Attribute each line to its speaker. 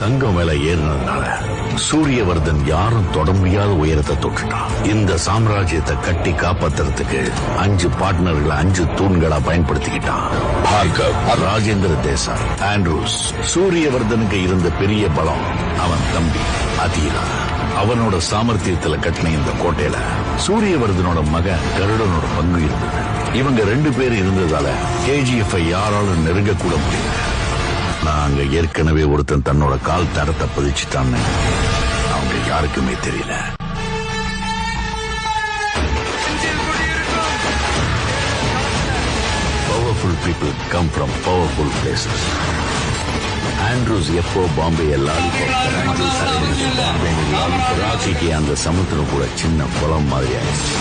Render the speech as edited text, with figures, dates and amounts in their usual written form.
Speaker 1: தங்கம் விலை ஏறினதுனால சூரியவர்தன் யாரும் தொட முடியாத உயரத்தை தொட்டுட்டான். இந்த சாம்ராஜ்யத்தை கட்டி காப்பாத்துறதுக்கு 5 பார்ட்னர்களை 5 தூண்களா பயன்படுத்திக்கிட்டான். பார்கவ், ராஜேந்திர தேசாய், ஆண்ட்ரூஸ். சூரியவர்தனுக்கு இருந்த பெரிய பலம் அவன் தம்பி அதீரா. அவனோட சாமர்த்தியத்துல கட்டின இந்த கோட்டையில சூரியவர்தனோட மகன் கருடனோட பங்கு இருந்தது. இவங்க 2 பேர் இருந்ததால KGF யாராலும் நெருங்க கூட முடியல. நான் அங்க ஏற்கனவே ஒருத்தன் தன்னோட கால் தரத்தை பதிச்சுட்டான்னு அவங்க யாருக்குமே தெரியல. Powerful people come from powerful places. Andrews எப்போ பாம்பே ராக்கிக்கு அந்த சமுத்திரம் கூட சின்ன குளம் மாதிரி ஆயிடுச்சு.